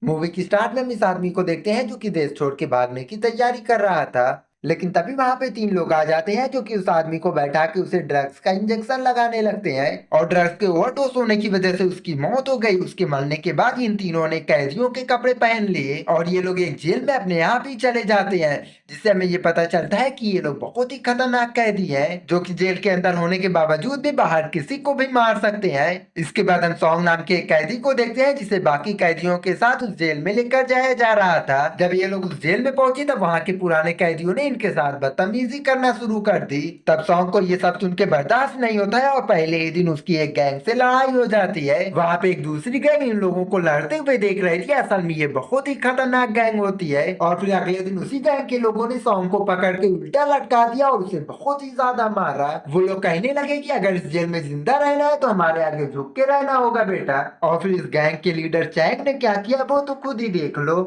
Movie की start में हम इस आदमी को देखते हैं जो कि देश छोड़ के भागने की तैयारी कर रहा था। लेकिन तभी वहां पे तीन लोग आ जाते हैं जो कि उस आदमी को बैठा के उसे ड्रग्स का इंजेक्शन लगाने लगते हैं और ड्रग्स के ओवरडोज होने की वजह से उसकी मौत हो गई। उसके मरने के बाद इन तीनों ने कैदियों के कपड़े पहन लिए और ये लोग एक जेल में अपने आप ही चले जाते हैं, जिससे हमें ये पता चलता है कि ये लोग बहुत ही खतरनाक कैदी हैं जो कि जेल के अंदर होने के बावजूद भी बाहर किसी को भी मार सकते हैं। इसके बाद हम सॉन्ग नाम के एक कैदी को देखते हैं जिसे बाकी कैदियों के साथ उस जेल में लेकर जाया जा रहा था। जब ये लोग उस जेल में पहुंचे तब वहां के पुराने कैदियों ने इनके साथ बदतमीजी करना शुरू कर दी। तब सॉन्ग को ये सब सुन के बर्दाश्त नहीं होता है और पहले ही दिन उसकी एक गैंग से लड़ाई हो जाती है। वहां पे एक दूसरी गैंग इन लोगों को लड़ते हुए देख रही थी। असल में ये बहुत ही खतरनाक गैंग होती है और फिर अगले दिन उसी गैंग के लोगों ने सॉन्ग को पकड़ के उल्टा लटका दिया और उसे बहुत ही ज्यादा मारा। वो लोग कहने लगे कि अगर इस जेल में जिंदा रहना है तो हमारे आगे झुक के रहना होगा बेटा। और फिर इस गैंग के लीडर चैंग ने क्या किया वो तो खुद ही देख लो।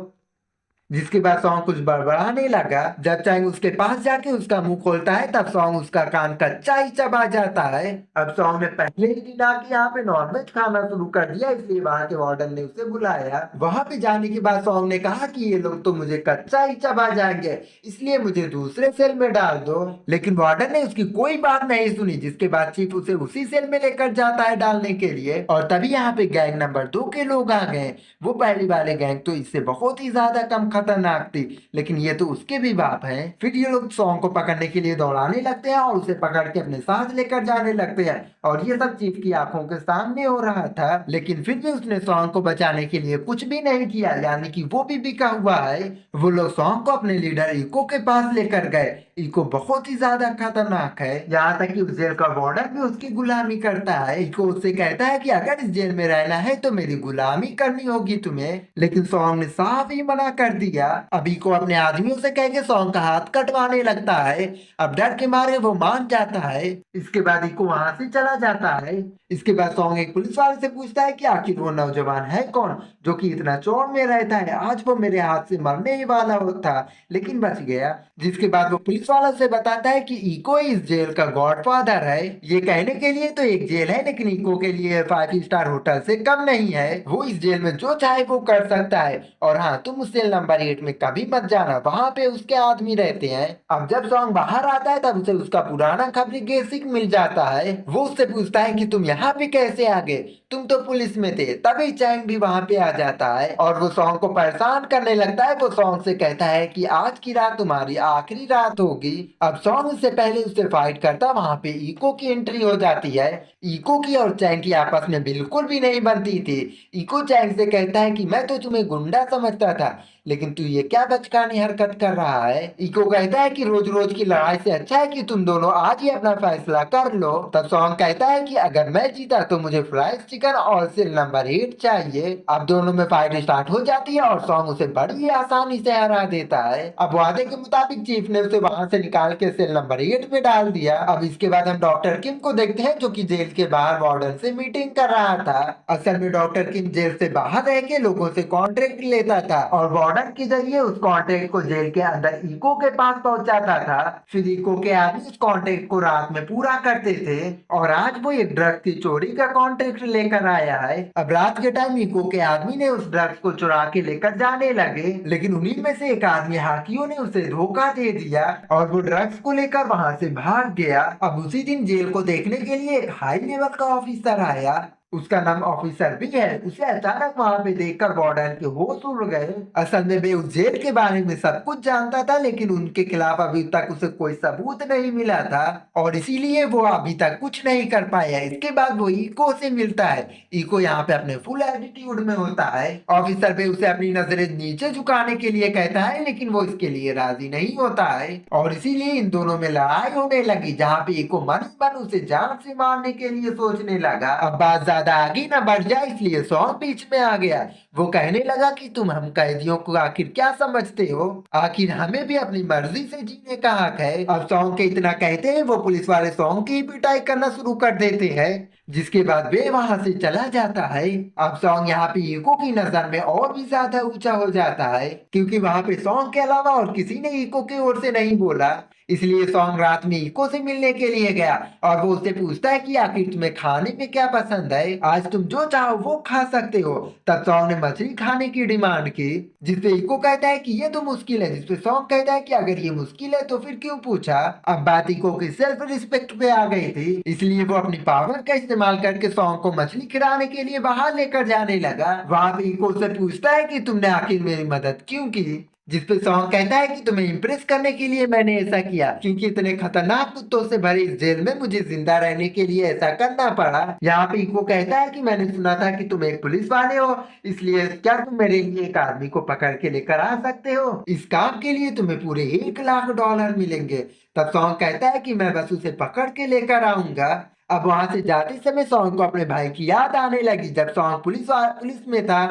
जिसके बाद सॉन्ग कुछ बड़बड़ाने लगा। जब चांग उसके पास जाके उसका मुंह खोलता है तब सॉन्ग उसका कान कच्चा ही चबा जाता है। अब सॉन्ग ने पहले ही दिन आके यहाँ पे नॉनवेज खाना शुरू कर दिया, इसलिए वहां के वार्डन ने उसे बुलाया। वहां पे जाने के बाद सॉन्ग ने कहा कि ये लोग तो मुझे कच्चा ही चबा जाएंगे, इसलिए मुझे दूसरे सेल में डाल दो। लेकिन वार्डन ने उसकी कोई बात नहीं सुनी, जिसके बाद चीफ उसे उसी सेल में लेकर जाता है डालने के लिए। और तभी यहाँ पे गैंग नंबर 2 के लोग आ गए। वो पहली वाले गैंग तो इससे बहुत ही ज्यादा कम खतरनाक थी, लेकिन ये तो उसके भी बाप हैं। फिर ये लोग सॉन्ग को पकड़ने के लिए दौड़ाने लगते हैं और उसे पकड़ के अपने साथ लेकर जाने लगते हैं। और ये सब चीफ की आंखों के सामने हो रहा था, लेकिन फिर भी उसने सॉन्ग को बचाने के लिए कुछ भी नहीं किया, यानी कि वो भी बिका हुआ है। वो लोग सॉन्ग को अपने लीडर इको के पास लेकर गए। इको बहुत ही ज्यादा खतरनाक है, यहाँ तक कि उस जेल का वार्डन भी उसकी गुलामी करता है। इको उससे कहता है कि अगर इस जेल में रहना है तो मेरी गुलामी करनी होगी तुम्हें, लेकिन सॉन्ग ने साफ ही मना कर दिया। अब इको अपने आदमियों से कह के सॉन्ग का हाथ कटवाने लगता है। अब डर के मारे वो मान जाता है। इसके बाद इको वहां से चला जाता है। इसके बाद सॉन्ग एक पुलिस वाले से पूछता है कि आखिर वो नौजवान है कौन जो कि इतना चौड़ में रहता है, आज वो मेरे हाथ से मरने ही वाला था लेकिन बच गया। जिसके बाद वो पुलिस वाला से बताता है कि इको इस जेल का गॉडफादर है। ये कहने के लिए तो एक जेल है, लेकिन इको के लिए 5 स्टार होटल से कम नहीं है। वो इस जेल में जो चाहे वो कर सकता है। और हाँ, तुम उस सेल नंबर 8 में कभी मत जाना, वहां पे उसके आदमी रहते हैं। अब जब सॉन्ग बाहर आता है तब उसे उसका पुराना खबरी गेसिक मिल जाता है। वो उससे पूछता है कि तुम यहाँ पे कैसे आ गए, तुम तो पुलिस में थे। तभी चैंग भी वहां पे आ जाता है और वो सॉन्ग को परेशान करने लगता है। वो सॉन्ग से कहता है कि आज की रात तुम्हारी आखिरी रात होगी। अब सॉन्ग उससे पहले उससे फाइट करता वहां पे इको की एंट्री हो जाती है। इको की और चैंग की आपस में बिल्कुल भी नहीं बनती थी। इको चैंग से कहता है कि मैं तो तुम्हें गुंडा समझता था, लेकिन तू ये क्या बचकानी हरकत कर रहा है। इको कहता है कि रोज रोज की लड़ाई से अच्छा है कि तुम दोनों आज ही अपना फैसला कर लो। तब सॉन्ग कहता है कि अगर मैं जीता तो मुझे फ्राइड चिकन और सेल नंबर 8 चाहिए। अब दोनों में फाइट स्टार्ट हो जाती है और सॉन्ग उसे बड़ी आसानी से हरा देता है। अब वादे के मुताबिक चीफ ने उसे वहां से निकाल के सेल नंबर 8 में डाल दिया। अब इसके बाद हम डॉक्टर किम को देखते हैं जो कि जेल के बाहर वार्डन से मीटिंग कर रहा था। असल में डॉक्टर किम जेल से बाहर रह के लोगों से कॉन्ट्रैक्ट लेता था और वार्डन के जरिए उस कॉन्ट्रैक्ट को जेल के अंदर इको के पास पहुंचाता था। फिर इको के आदमी उस कॉन्ट्रैक्ट को रात में पूरा करते थे और आज वो एक ड्रग की चोरी का कॉन्ट्रैक्ट लेकर आया है। अब रात के टाइम इको के आदमी ने उस ड्रग्स को चुरा के लेकर जाने लगे, लेकिन उन्हीं में से एक आदमी हाकियों ने उसे धोखा दे दिया और वो ड्रग्स को लेकर वहां से भाग गया। अब उसी दिन जेल को देखने के लिए एक हाई लेवल का ऑफिसर आया, उसका नाम ऑफिसर भी है। उसे अचानक वहां पे देखकर वार्डन के होश उड़ गए। असल में वे उस जेल के बारे में सब कुछ जानता था, लेकिन उनके खिलाफ अभी तक उसे कोई सबूत नहीं मिला था और इसीलिए वो अभी तक कुछ नहीं कर पाया। इसके बाद वो इको से मिलता है। इको यहाँ पे अपने फुल एटीट्यूड में होता है। ऑफिसर भी उसे अपनी नजरें नीचे झुकाने के लिए कहता है, लेकिन वो इसके लिए राजी नहीं होता है और इसीलिए इन दोनों में लड़ाई होने लगी, जहाँ पे इको मन ही मन उसे जान से मारने के लिए सोचने लगा। अब बात ज्यादा आगे ना बढ़ जाए इसलिए सॉन्ग बीच में आ गया। वो कहने लगा कि तुम हम कैदियों को आखिर क्या समझते हो, आखिर हमें भी अपनी मर्जी से जीने का हक है। अब सॉन्ग के इतना कहते हैं वो पुलिस वाले सॉन्ग की पिटाई करना शुरू कर देते हैं, जिसके बाद वे वहां से चला जाता है। अब सॉन्ग यहाँ पे इको की नजर में और भी ज्यादा ऊंचा हो जाता है, क्योंकि वहां पे सॉन्ग के अलावा और किसी ने इको की ओर से नहीं बोला। इसलिए सॉन्ग रात में इको से मिलने के लिए गया और वो उससे पूछता है कि आखिर तुम्हें खाने में क्या पसंद है, आज तुम जो चाहो वो खा सकते हो। तब सॉन्ग ने मछली खाने की डिमांड की, जिसपे इको कहता है कि ये तो मुश्किल है, जिसपे सॉन्ग कहता है कि अगर ये मुश्किल है तो फिर क्यों पूछा। अब बात इको की सेल्फ रिस्पेक्ट पे आ गई थी, इसलिए वो अपनी पावर का इस्तेमाल करके सॉन्ग को मछली खिलाने के लिए बाहर लेकर जाने लगा। वहां पे इको से पूछता है कि तुमने आखिर मेरी मदद क्यों की, जिसपे सॉन्ग कहता है कि तुम्हें इम्प्रेस करने के लिए मैंने ऐसा किया, क्योंकि इतने खतरनाक कुत्तों से भरी इस जेल में मुझे जिंदा रहने के लिए ऐसा करना पड़ा। यहाँ पे इको कहता है कि मैंने सुना था कि तुम एक पुलिस वाले हो, इसलिए क्या तुम मेरे लिए एक आदमी को पकड़ के लेकर आ सकते हो, इस काम के लिए तुम्हें पूरे $1 लाख मिलेंगे। तब सॉन्ग कहता है कि मैं बस उसे पकड़ के लेकर आऊंगा। अब वहां से जाते समय सॉन्ग को अपने भाई की याद आने लगी। जब सॉन्ग पुलिस में था,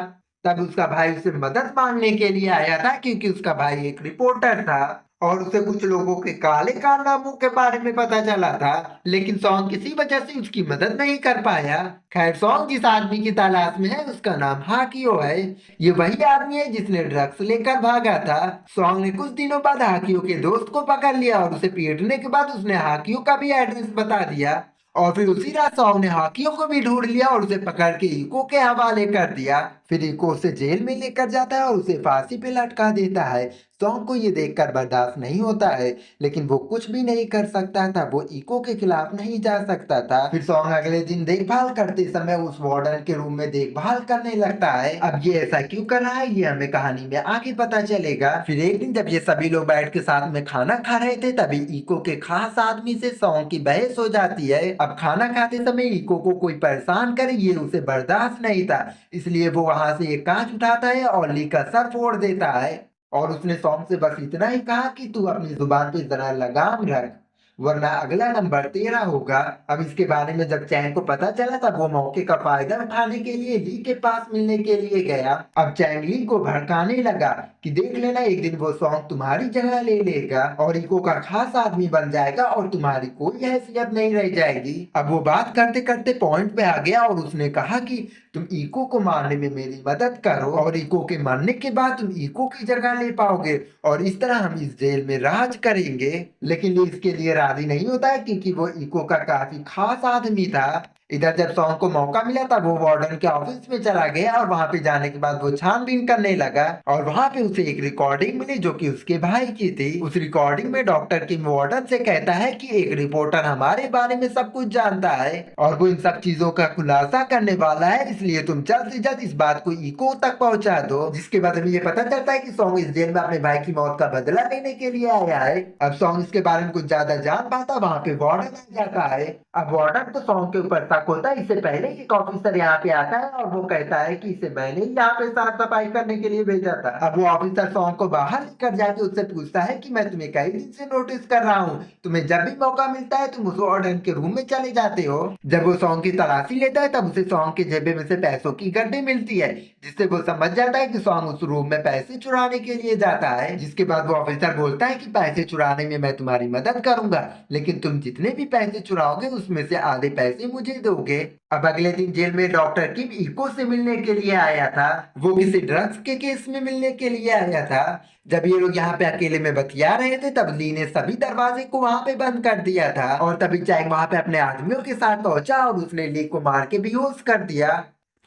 तब उसका भाई उसे मदद मांगने के लिए आया था, क्योंकि उसका भाई एक रिपोर्टर था और उसे कुछ लोगों के काले कारनामों के बारे में पता चला था। लेकिन सॉन्ग किसी वजह से उसकी मदद नहीं कर पाया। खैर, सॉन्ग जिस आदमी की तलाश में है उसका नाम हाकियो है। ये वही आदमी है जिसने ड्रग्स लेकर भागा था। सॉन्ग ने कुछ दिनों बाद हाकियो के दोस्त को पकड़ लिया और उसे पीटने के बाद उसने हाकियो का भी एड्रेस बता दिया। और फिर उसी रात सॉन्ग ने हाकियों को भी ढूंढ लिया और उसे पकड़ के इको के हवाले कर दिया। फिर इको उसे जेल में लेकर जाता है और उसे फांसी पे लटका देता है। सॉन्ग को ये देखकर बर्दाश्त नहीं होता है, लेकिन वो कुछ भी नहीं कर सकता था, वो इको के खिलाफ नहीं जा सकता था। फिर सॉन्ग अगले दिन देखभाल करते समय उस वार्डन के रूम में देखभाल करने लगता है। अब ये ऐसा क्यों कर रहा है ये हमें कहानी में आगे पता चलेगा। फिर एक दिन जब ये सभी लोग बैठ के साथ में खाना खा रहे थे, तभी इको के खास आदमी से सॉन्ग की बहस हो जाती है। अब खाना खाते समय इको को कोई परेशान करे ये उसे बर्दाश्त नहीं था, इसलिए वो वहां से एक कांच उठाता है और ली का सर फोड़ देता है। और उसने सॉन्ग से बस इतना ही कहा कि तू अपनी जुबान पे जरा लगाम रख, वरना अगला नंबर तेरा होगा। अब इसके बारे में जब चैंग को पता चला तब वो मौके का फायदा उठाने के लिए ली के पास मिलने के लिए गया। अब चैंग ली को भड़काने लगा कि देख लेना, एक दिन वो सॉन्ग तुम्हारी जगह ले लेगा और इको का खास आदमी बन जाएगा और तुम्हारी कोई हैसियत नहीं रह जाएगी। अब वो बात करते करते पॉइंट पे आ गया और उसने कहा कि तुम इको को मारने में मेरी मदद करो और इको के मरने के बाद तुम इको की जगह ले पाओगे और इस तरह हम इस जेल में राज करेंगे। लेकिन ये इसके लिए राजी नहीं होता है, क्योंकि वो इको का काफी खास आदमी था। इधर जब सॉन्ग को मौका मिला तब वो वार्डन के ऑफिस में चला गया और वहां पे जाने के बाद वो छानबीन करने लगा और वहां पे उसे एक रिकॉर्डिंग मिली जो कि उसके भाई की थी। उस रिकॉर्डिंग में डॉक्टर किम वार्डन से कहता है कि एक रिपोर्टर हमारे बारे में सब कुछ जानता है और वो इन सब चीजों का खुलासा करने वाला है, इसलिए तुम जल्द से जल्द इस बात को इको तक पहुंचा दो। जिसके बाद हमें ये पता चलता है कि सॉन्ग इस जेल में अपने भाई की मौत का बदला लेने के लिए आया है। अब सॉन्ग इसके बारे में कुछ ज्यादा जान पाता, वहां पे वार्डन आ जाता है। अब वार्डन को सॉन्ग के ऊपर शक होता है। इससे पहले एक ऑफिसर यहाँ पे आता है और वो कहता है कि इसे मैंने ही यहाँ पे साफ सफाई करने के लिए भेजा था। अब वो ऑफिसर सॉन्ग को बाहर लेकर जाके उससे पूछता है कि मैं तुम्हें कई दिन से नोटिस कर रहा हूँ, तुम्हें जब भी मौका मिलता है तुम उस वार्डन के रूम में चले जाते हो। जब वो सॉन्ग की तलाशी लेता है तब उसे सॉन्ग के जेबे में से पैसों की गड्डी मिलती है, जिससे वो समझ जाता है कि सॉन्ग उस रूम में पैसे चुराने के लिए जाता है। जिसके बाद वो ऑफिसर बोलता है कि पैसे चुराने में मैं तुम्हारी मदद करूंगा, लेकिन तुम जितने भी पैसे चुराओगे उसमें से आधे पैसे मुझे दोगे। अब अगले दिन जेल में डॉक्टर किम इको से मिलने के लिए आया था। वो किसी ड्रग्स के केस में मिलने के लिए आया था। जब ये लोग यहाँ पे अकेले में बतिया रहे थे तब ली ने सभी दरवाजे को वहां पे बंद कर दिया था और तभी चैंग वहां पे अपने आदमियों के साथ पहुंचा और उसने ली को मार के बेहोश कर दिया,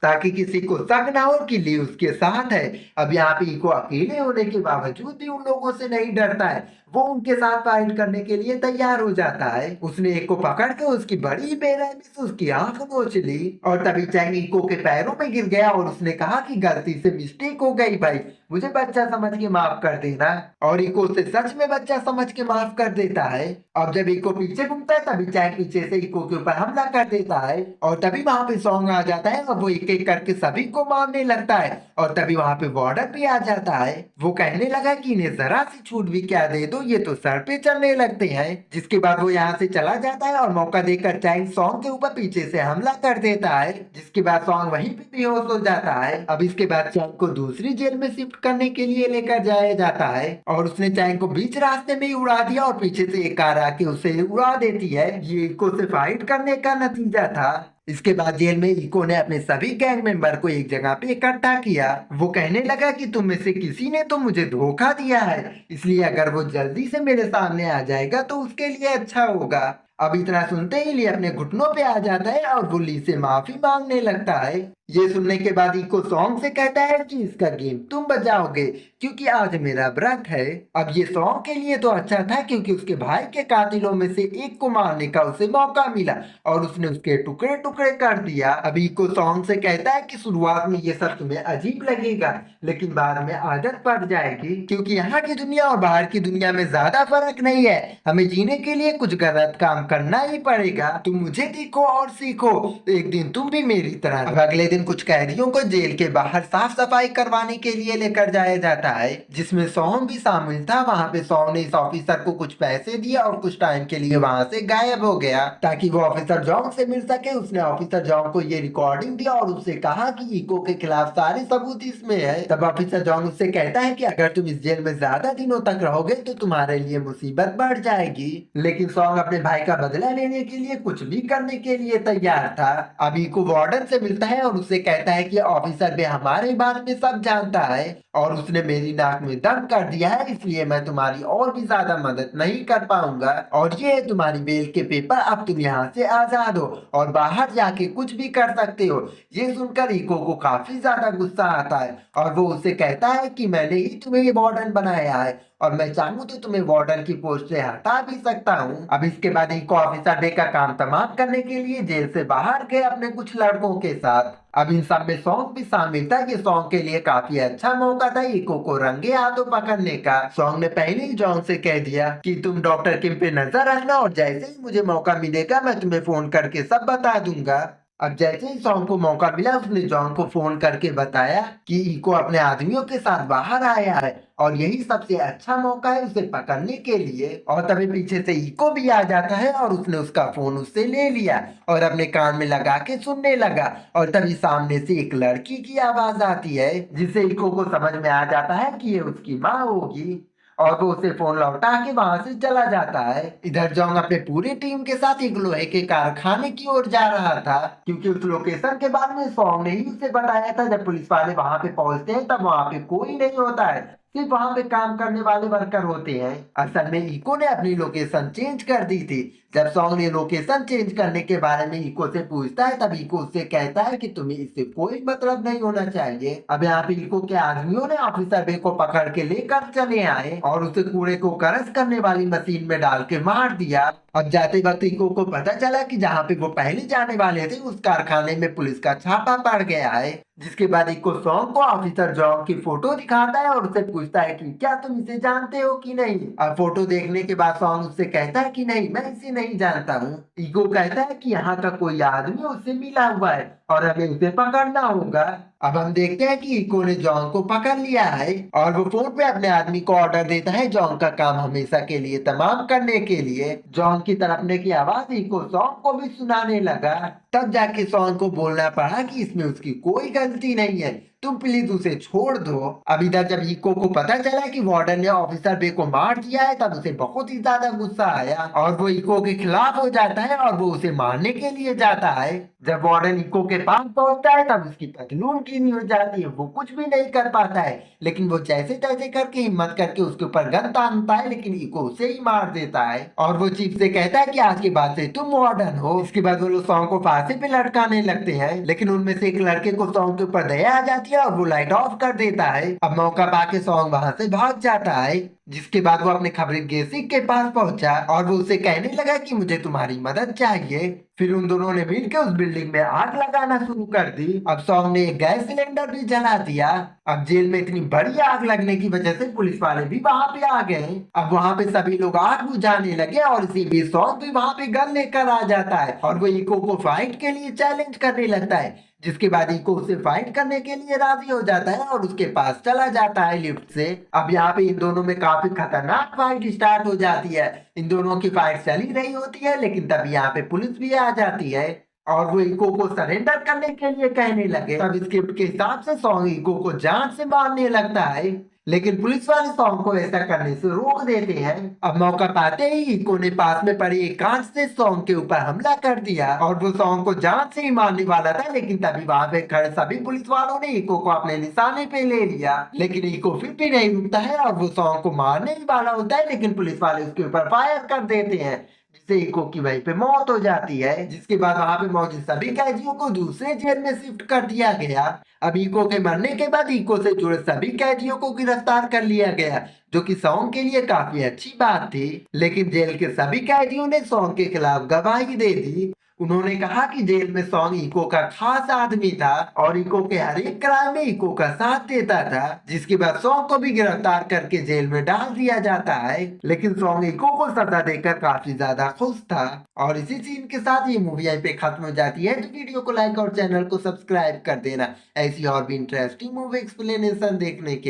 ताकि किसी को शक ना हो कि ली उसके साथ है। अब यहाँ पे इको अकेले होने के बावजूद भी उन लोगों से नहीं डरता है, वो उनके साथ फाइट करने के लिए तैयार हो जाता है। उसने एक को पकड़ के उसकी बड़ी बेरहमी से उसकी आंख नोच ली और तभी चैंग इको के पैरों में गिर गया और उसने कहा कि गलती से मिस्टेक हो गई भाई, मुझे बच्चा समझ के माफ कर देना। और इको उसे सच में बच्चा समझ के माफ कर देता है। अब जब इको पीछे घूमता है तभी चैंग पीछे से इको के ऊपर हमला कर देता है और तभी वहां पे सॉन्ग आ जाता है और वो एक एक करके सभी को मारने लगता है। और तभी वहां पे वार्डन भी आ जाता है। वो कहने लगा कि इन्हें जरा सी छूट भी क्या दे दो, ये तो सर पे चढ़ने लगते हैं। जिसके बाद वो यहाँ से चला जाता है और मौका देकर चैंग सॉन्ग के ऊपर पीछे से हमला कर देता है, जिसके बाद सॉन्ग वहीं पे बेहोश हो जाता है। अब इसके बाद चैंग को दूसरी जेल में शिफ्ट करने के लिए लेकर जाया जाता है और उसने चैंग को बीच रास्ते में ही उड़ा दिया और पीछे से एक कार आके उसे उड़ा देती है। ये इको से फाइट करने का नतीजा था। इसके बाद जेल में इको ने अपने सभी गैंग मेंबर को एक जगह पे इकट्ठा किया। वो कहने लगा कि तुम में से किसी ने तो मुझे धोखा दिया है, इसलिए अगर वो जल्दी से मेरे सामने आ जाएगा तो उसके लिए अच्छा होगा। अब इतना सुनते ही ली अपने घुटनों पे आ जाता है और वो ली से माफी मांगने लगता है। ये सुनने के बाद इको सॉन्ग से कहता है कि इसका गेम तुम बजाओगे क्योंकि आज मेरा व्रत है। अब ये सॉन्ग के लिए तो अच्छा था क्योंकि उसके भाई के कातिलों में से एक को मारने का उसे मौका मिला और उसने उसके टुकड़े टुकड़े कर दिया। अब इको सॉन्ग से कहता है कि शुरुआत में ये सब तुम्हें अजीब लगेगा लेकिन बाद में आदत पड़ जाएगी क्योंकि यहाँ की दुनिया और बाहर की दुनिया में ज्यादा फर्क नहीं है। हमें जीने के लिए कुछ गलत काम करना ही पड़ेगा। तुम मुझे देखो और सीखो, एक दिन तुम भी मेरी तरह। अब अगले दिन कुछ कैदियों को जेल के बाहर साफ सफाई करवाने के लिए लेकर जाया जाता है जिसमें सोहम भी शामिल था। वहाँ पे सोहम ने इस ऑफिसर को कुछ पैसे दिए और कुछ टाइम के लिए वहाँ से गायब हो गया ताकि वो ऑफिसर जॉन्ग से मिल सके। उसने ऑफिसर जॉन्ग को ये रिकॉर्डिंग दिया और उससे कहा कि इको के खिलाफ सारे सबूत इसमें है। तब ऑफिसर जॉन्ग उससे कहता है कि अगर तुम इस जेल में ज्यादा दिनों तक रहोगे तो तुम्हारे लिए मुसीबत बढ़ जाएगी। लेकिन सोहम अपने भाई का बदला लेने के लिए कुछ भी करने के लिए तैयार था। अब इको वार्डन से मिलता है और उससे कहता है कि ऑफिसर भी हमारे बारे में सब जानता है और उसने मेरी नाक में दम कर दिया है, इसलिए मैं तुम्हारी और भी ज्यादा मदद नहीं कर पाऊंगा। और ये है तुम्हारी बेल के पेपर, अब तुम यहाँ से आजाद हो और बाहर जाके कुछ भी कर सकते हो। ये सुनकर इको को काफी ज्यादा गुस्सा आता है और वो उसे कहता है कि मैंने ही तुम्हें ये वार्डन बनाया है और मैं चाहूँ तो तुम्हें वार्डन की पोस्ट से हटा भी सकता हूँ। अब इसके बाद इको ऑफिसर डे का काम तमाम करने के लिए जेल से बाहर गए अपने कुछ लड़कों के साथ। अब इन सब में सॉन्ग भी शामिल था। ये सॉन्ग के लिए काफी अच्छा मौका था इको को रंगे हाथों पकड़ने का। सॉन्ग ने पहले ही जॉन से कह दिया कि तुम डॉक्टर किम पे नजर रखना और जैसे ही मुझे मौका मिलेगा मैं तुम्हें फोन करके सब बता दूंगा। अब जैसे ही सॉन्ग को मौका मिला उसने जॉन को फोन करके बताया कि इको अपने आदमियों के साथ बाहर आया है और यही सबसे अच्छा मौका है उसे पकड़ने के लिए। और तभी पीछे से इको भी आ जाता है और उसने उसका फोन उससे ले लिया और अपने कान में लगा के सुनने लगा और तभी सामने से एक लड़की की आवाज आती है जिससे इको को समझ में आ जाता है कि ये उसकी माँ होगी और वो उसे फोन लौटा के वहां से चला जाता है। इधर जोंग अपने पूरी टीम के साथ एक लोहे के कारखाने की ओर जा रहा था क्योंकि उस लोकेशन के बारे में सॉन्ग ने ही उसे बताया था। जब पुलिस वाले वहां पे पहुंचते हैं तब वहां पे कोई नहीं होता है, सिर्फ वहां पे काम करने वाले वर्कर होते हैं। असल में इको ने अपनी लोकेशन चेंज कर दी थी। जब सॉन्ग ने लोकेशन चेंज करने के बारे में इको से पूछता है तब इको उससे कहता है कि तुम्हें इससे कोई मतलब नहीं होना चाहिए। अब यहाँ पे इको के आदमियों ने ऑफिसर बे को पकड़ के लेकर चले आए और उसे कूड़े को करस करने वाली मशीन में डाल के मार दिया। अब जाते वक्त इको को पता चला कि जहाँ पे वो पहले जाने वाले थे उस कारखाने में पुलिस का छापा पड़ गया है। जिसके बाद इको सॉन्ग को ऑफिसर जॉन्ग की फोटो दिखाता है और उससे पूछता है कि क्या तुम इसे जानते हो कि नहीं। अब फोटो देखने के बाद सॉन्ग उससे कहता है कि नहीं, मैं इसे नहीं जानता हूँ। इको कहता है कि यहाँ का कोई आदमी उससे मिला हुआ है और हमें उसे पकड़ना होगा। अब हम देखते हैं कि इको ने जॉन्ग को पकड़ लिया है और वो फोन पे अपने आदमी को ऑर्डर देता है जॉन्ग का काम हमेशा के लिए तमाम करने के लिए। जॉन्ग की तड़पने की आवाज इको सॉन्ग को भी सुनाने लगा। तब जाके सॉन्ग को बोलना पड़ा कि इसमें उसकी कोई गलती नहीं है, तुम प्लीज उसे छोड़ दो। अब इधर जब इको को पता चला कि वार्डन ने ऑफिसर बे को मार दिया है तब उसे बहुत ही ज्यादा गुस्सा आया और वो इको के खिलाफ हो जाता है और वो उसे मारने के लिए जाता है। जब वार्डन इको के पास पहुंचता है तब उसकी पतलून कीनी हो जाती है, वो कुछ भी नहीं कर पाता है लेकिन वो जैसे तैसे करके हिम्मत करके उसके ऊपर गन तानता है लेकिन इको उसे ही मार देता है और वो चीफ से कहता है कि आज के बाद से तुम वार्डन हो। इसके बाद वो लोग सॉन्ग को फांसी पे लटकाने लगते हैं लेकिन उनमें से एक लड़के को सॉन्ग के ऊपर दया आ जाती है और वो लाइट ऑफ कर देता है। अब मौका पाके सॉन्ग वहां से भाग जाता है। जिसके बाद वो अपने खबरें गेसिक के पास पहुंचा और वो उसे कहने लगा कि मुझे तुम्हारी मदद चाहिए। फिर उन दोनों ने मिलकर उस बिल्डिंग में आग लगाना शुरू कर दी। अब सॉन्ग ने एक गैस सिलेंडर भी जला दिया। अब जेल में इतनी बड़ी आग लगने की वजह से पुलिस वाले भी वहां पे आ गए। अब वहां पे सभी लोग आग बुझाने लगे और इसी बीच सॉन्ग भी वहां पे गन लेकर आ जाता है और वो इको को फाइट के लिए चैलेंज करने लगता है। जिसके बाद इको उसे फाइट करने के लिए राजी हो जाता है और उसके पास चला जाता है लिफ्ट से। अब यहाँ पे इन दोनों में काफी खतरनाक फाइट स्टार्ट हो जाती है। इन दोनों की फाइट चली रही होती है लेकिन तभी यहाँ पे पुलिस भी आ जाती है। और वो इको को सरेंडर करने के लिए कहने लगे। तब स्क्रिप्ट के हिसाब से सॉन्ग इको को जान से मारने लगता है, लेकिन पुलिस वाले सॉन्ग को ऐसा करने से रोक देते हैं। अब मौका पाते ही इको ने पास में पड़ी एक कांच से सॉन्ग के ऊपर हमला कर दिया और वो सॉन्ग को जान से ही मारने वाला था, लेकिन तभी वहां पे खड़े सभी पुलिस वालों ने इको को अपने निशाने पे ले लिया। लेकिन इको फिर भी नहीं रुकता है और वो सॉन्ग को मारने ही वाला होता है, लेकिन पुलिस वाले उसके ऊपर फायर कर देते हैं, जिससे इको की वहीं पे मौत हो जाती है। जिसके बाद वहां पे मौजूद सभी कैदियों को दूसरे जेल में शिफ्ट कर दिया गया। अब इको के मरने के बाद इको से जुड़े सभी कैदियों को गिरफ्तार कर लिया गया, जो कि सॉन्ग के लिए काफी अच्छी बात थी। लेकिन जेल के सभी कैदियों ने सॉन्ग के खिलाफ गवाही दे दी। उन्होंने कहा कि जेल में सॉन्ग इको का खास आदमी था और इको के हर एक क्राइम में इको का साथ देता था। जिसके बाद सॉन्ग को भी गिरफ्तार करके जेल में डाल दिया जाता है, लेकिन सॉन्ग इको को सजा देकर काफी ज्यादा खुश था। और इसी सीन के साथ ये मूवी यहीं पे खत्म हो जाती है। तो वीडियो को लाइक और चैनल को सब्सक्राइब कर देना ऐसी और भी इंटरेस्टिंग मूवी एक्सप्लेनेशन देखने के